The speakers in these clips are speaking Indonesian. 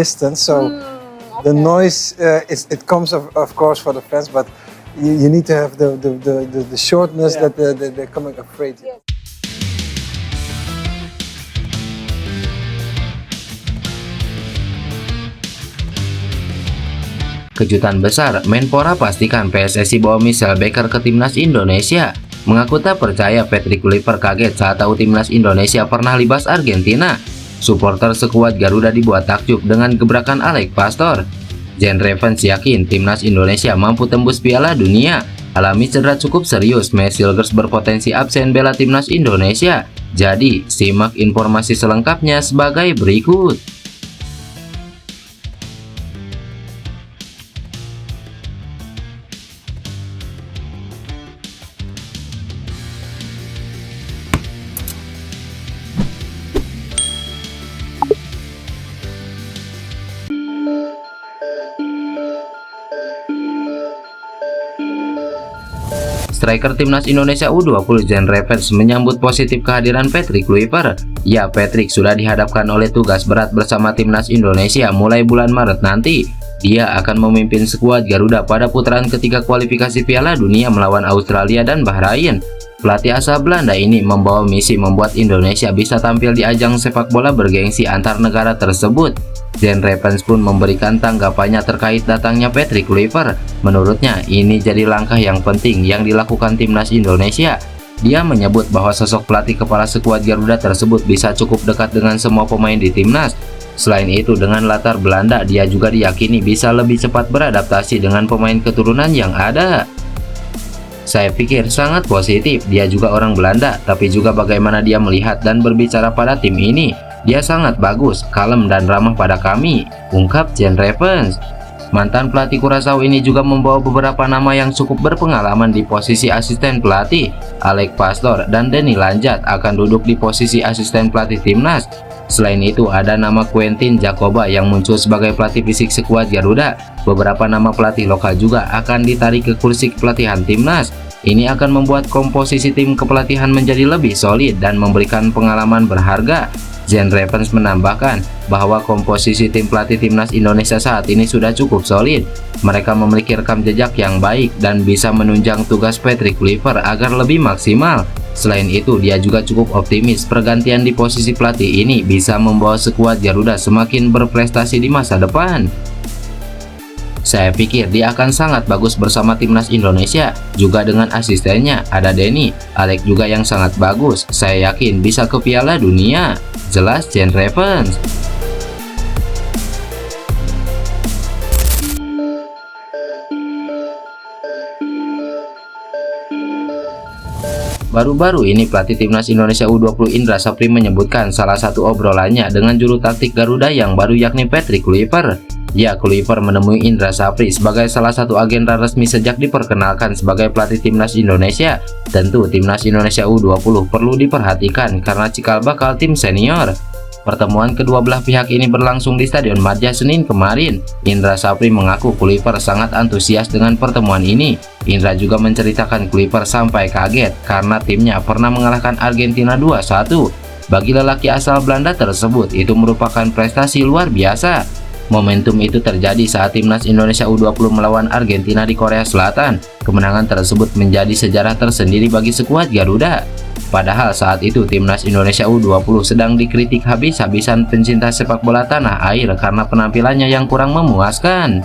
distance, so the Okay. noise it comes of course for the fans, but you need to have the shortness Yeah. that they're coming afraid. Yes. Kejutan besar, Menpora pastikan PSSI bawa Michelle Baker ke timnas Indonesia. Mengaku tak percaya Patrick Kluivert kaget saat tahu timnas Indonesia pernah libas Argentina. Supporter sekuat Garuda dibuat takjub dengan gebrakan Alex Pastor. Jen Revens yakin timnas Indonesia mampu tembus Piala Dunia. Alami cedera cukup serius, Messilgers berpotensi absen bela timnas Indonesia. Jadi, simak informasi selengkapnya sebagai berikut. Striker timnas Indonesia U20 Jen Revens menyambut positif kehadiran Patrick Kluivert. Ya, Patrick sudah dihadapkan oleh tugas berat bersama timnas Indonesia mulai bulan Maret nanti. Dia akan memimpin skuad Garuda pada putaran ketiga kualifikasi Piala Dunia melawan Australia dan Bahrain. Pelatih asal Belanda ini membawa misi membuat Indonesia bisa tampil di ajang sepak bola bergengsi antar negara tersebut. Jen Revens pun memberikan tanggapannya terkait datangnya Patrick Kluivert. Menurutnya, ini jadi langkah yang penting yang dilakukan timnas Indonesia. Dia menyebut bahwa sosok pelatih kepala skuad Garuda tersebut bisa cukup dekat dengan semua pemain di timnas. Selain itu, dengan latar Belanda, dia juga diyakini bisa lebih cepat beradaptasi dengan pemain keturunan yang ada. Saya pikir sangat positif, dia juga orang Belanda, tapi juga bagaimana dia melihat dan berbicara pada tim ini. Dia sangat bagus, kalem dan ramah pada kami, ungkap Jen Revens. Mantan pelatih Curaçao ini juga membawa beberapa nama yang cukup berpengalaman di posisi asisten pelatih. Alex Pastor dan Denny Lanjat akan duduk di posisi asisten pelatih timnas. Selain itu, ada nama Quentin Jacoba yang muncul sebagai pelatih fisik skuad Garuda. Beberapa nama pelatih lokal juga akan ditarik ke kursi kepelatihan timnas. Ini akan membuat komposisi tim kepelatihan menjadi lebih solid dan memberikan pengalaman berharga. Jen Revens menambahkan bahwa komposisi tim pelatih timnas Indonesia saat ini sudah cukup solid. Mereka memiliki rekam jejak yang baik dan bisa menunjang tugas Patrick Kluivert agar lebih maksimal. Selain itu, dia juga cukup optimis pergantian di posisi pelatih ini bisa membawa skuad Garuda semakin berprestasi di masa depan. Saya pikir dia akan sangat bagus bersama timnas Indonesia, juga dengan asistennya ada Denny, Alex juga yang sangat bagus. Saya yakin bisa ke Piala Dunia, jelas Jen Revens. Baru-baru ini pelatih timnas Indonesia U20 Indra Sapri menyebutkan salah satu obrolannya dengan juru taktik Garuda yang baru yakni Patrick Kluivert. Ya, Kluivert menemui Indra Sapri sebagai salah satu agenda resmi sejak diperkenalkan sebagai pelatih timnas Indonesia. Tentu timnas Indonesia U20 perlu diperhatikan karena cikal bakal tim senior. Pertemuan kedua belah pihak ini berlangsung di Stadion Madia Senin kemarin. Indra Sapri mengaku Kluivert sangat antusias dengan pertemuan ini. Indra juga menceritakan Kluivert sampai kaget karena timnya pernah mengalahkan Argentina 2-1. Bagi lelaki asal Belanda tersebut, itu merupakan prestasi luar biasa. Momentum itu terjadi saat timnas Indonesia U20 melawan Argentina di Korea Selatan. Kemenangan tersebut menjadi sejarah tersendiri bagi skuad Garuda. Padahal saat itu timnas Indonesia U20 sedang dikritik habis-habisan pencinta sepak bola tanah air karena penampilannya yang kurang memuaskan.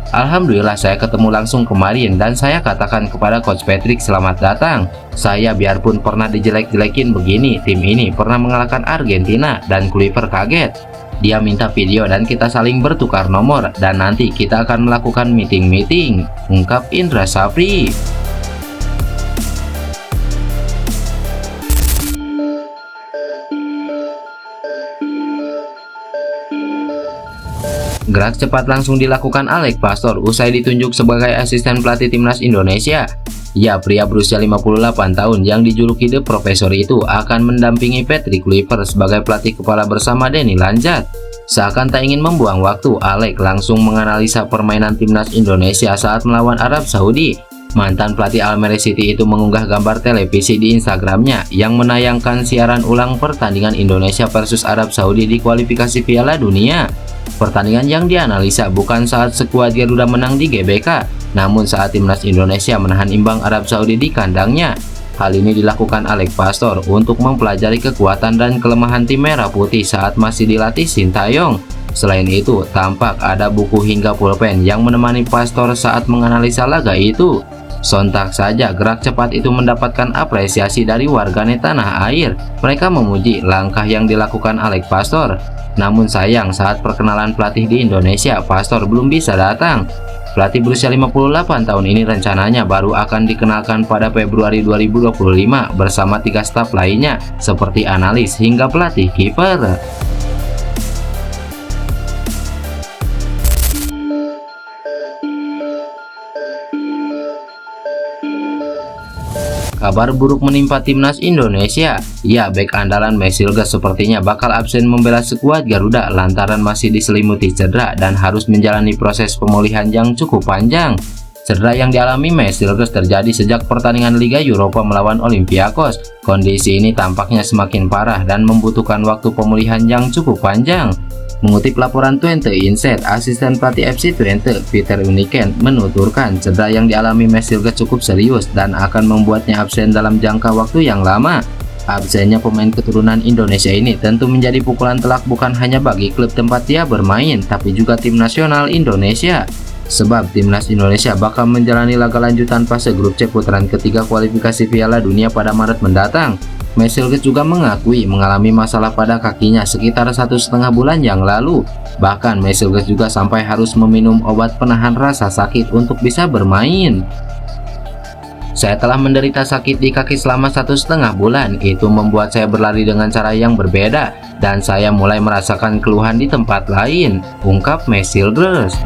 Alhamdulillah saya ketemu langsung kemarin dan saya katakan kepada Coach Patrick selamat datang. Saya biarpun pernah dijelek-jelekin begini, tim ini pernah mengalahkan Argentina dan Kluivert kaget. Dia minta video dan kita saling bertukar nomor dan nanti kita akan melakukan meeting-meeting, ungkap Indra Sapri. Gerak cepat langsung dilakukan Alex Pastor usai ditunjuk sebagai asisten pelatih timnas Indonesia. Ya, pria berusia 58 tahun yang dijuluki The Professor itu akan mendampingi Patrick Kluivert sebagai pelatih kepala bersama Denny Lanjat. Seakan tak ingin membuang waktu, Alex langsung menganalisa permainan timnas Indonesia saat melawan Arab Saudi. Mantan pelatih Almere City itu mengunggah gambar televisi di Instagramnya yang menayangkan siaran ulang pertandingan Indonesia versus Arab Saudi di kualifikasi Piala Dunia. Pertandingan yang dianalisa bukan saat skuad Garuda menang di GBK, namun saat timnas Indonesia menahan imbang Arab Saudi di kandangnya. Hal ini dilakukan Alex Pastor untuk mempelajari kekuatan dan kelemahan tim merah putih saat masih dilatih Sintayong. Selain itu, tampak ada buku hingga pulpen yang menemani Pastor saat menganalisa laga itu. Sontak saja gerak cepat itu mendapatkan apresiasi dari warganet tanah air. Mereka memuji langkah yang dilakukan Alex Pastor. Namun sayang saat perkenalan pelatih di Indonesia, Pastor belum bisa datang. Pelatih berusia 58 tahun ini rencananya baru akan dikenalkan pada Februari 2025 bersama 3 staf lainnya seperti analis hingga pelatih kiper. Kabar buruk menimpa timnas Indonesia. Ya, bek andalan Mesilges sepertinya bakal absen membela skuad Garuda lantaran masih diselimuti cedera dan harus menjalani proses pemulihan yang cukup panjang. Cedera yang dialami Mesilges terjadi sejak pertandingan Liga Eropa melawan Olympiakos. Kondisi ini tampaknya semakin parah dan membutuhkan waktu pemulihan yang cukup panjang. Mengutip laporan Twente Insight, asisten pelatih FC Twente, Peter Uniken, menuturkan cedera yang dialami Mesilges cukup serius dan akan membuatnya absen dalam jangka waktu yang lama. Absennya pemain keturunan Indonesia ini tentu menjadi pukulan telak bukan hanya bagi klub tempat dia bermain, tapi juga tim nasional Indonesia. Sebab timnas Indonesia bakal menjalani laga lanjutan fase grup C putaran ketiga kualifikasi Piala Dunia pada Maret mendatang. Mesilges juga mengakui mengalami masalah pada kakinya sekitar 1,5 bulan yang lalu. Bahkan Mesilges juga sampai harus meminum obat penahan rasa sakit untuk bisa bermain. Saya telah menderita sakit di kaki selama 1,5 bulan. Itu membuat saya berlari dengan cara yang berbeda dan saya mulai merasakan keluhan di tempat lain, ungkap Mesilges.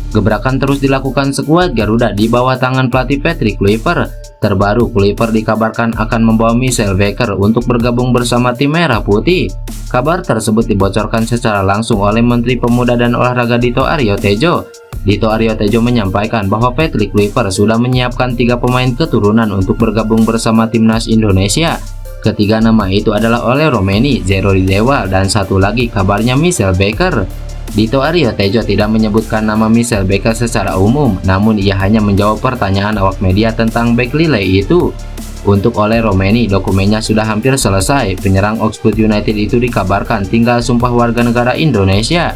Gebrakan terus dilakukan skuad Garuda di bawah tangan pelatih Patrick Kluivert. Terbaru, Kluivert dikabarkan akan membawa Michel Baker untuk bergabung bersama tim Merah Putih. Kabar tersebut dibocorkan secara langsung oleh Menteri Pemuda dan Olahraga Dito Aryo Tejo. Dito Aryo Tejo menyampaikan bahwa Patrick Kluivert sudah menyiapkan 3 pemain keturunan untuk bergabung bersama timnas Indonesia. Ketiga nama itu adalah Ole Romeni, Jero Ridewa, dan satu lagi kabarnya Michel Baker. Dito Aryo Tejo tidak menyebutkan nama Michel Baker secara umum, namun ia hanya menjawab pertanyaan awak media tentang bek Lille itu. Untuk Ole Romeni, dokumennya sudah hampir selesai. Penyerang Oxford United itu dikabarkan tinggal sumpah warga negara Indonesia.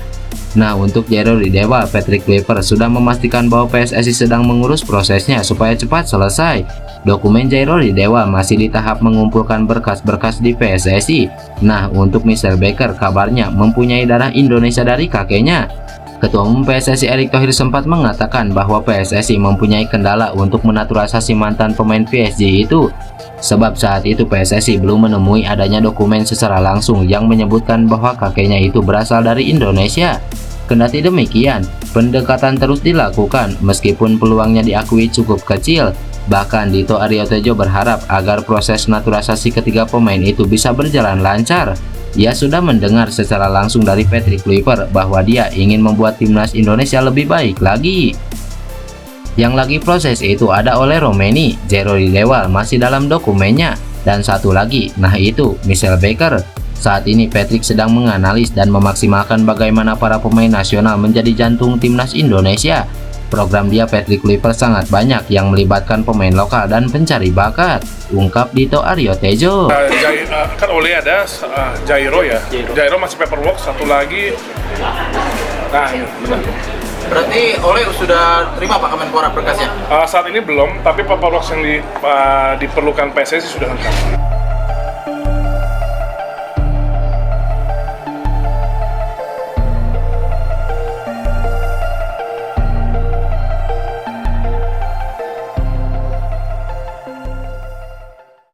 Nah, untuk Jero Ridewa, Patrick Kluivert sudah memastikan bahwa PSSI sedang mengurus prosesnya supaya cepat selesai. Dokumen Jero Ridewa masih di tahap mengumpulkan berkas-berkas di PSSI. Nah, untuk Michel Baker kabarnya mempunyai darah Indonesia dari kakeknya. Ketua Umum PSSI Erick Thohir sempat mengatakan bahwa PSSI mempunyai kendala untuk menaturalisasi mantan pemain PSG itu. Sebab saat itu PSSI belum menemui adanya dokumen secara langsung yang menyebutkan bahwa kakeknya itu berasal dari Indonesia. Kendati demikian, pendekatan terus dilakukan meskipun peluangnya diakui cukup kecil. Bahkan Dito Aryo Tejo berharap agar proses naturalisasi ketiga pemain itu bisa berjalan lancar. Ia sudah mendengar secara langsung dari Patrick Kluivert bahwa dia ingin membuat timnas Indonesia lebih baik lagi. Yang lagi proses itu ada Ole Romeni, Jero Ridewa masih dalam dokumennya, dan satu lagi, nah itu Michel Baker. Saat ini Patrick sedang menganalisis dan memaksimalkan bagaimana para pemain nasional menjadi jantung timnas Indonesia. Program dia Patrick Kluivert sangat banyak yang melibatkan pemain lokal dan pencari bakat, ungkap Dito Aryo Tejo. Kan Ole ada Jairo ya, Jairo masih paperwork, satu lagi. Nah, benar. Berarti Ole sudah terima Pak Kemenpora berkasnya? Saat ini belum, tapi paperwork yang diperlukan PSSI sudah lengkap.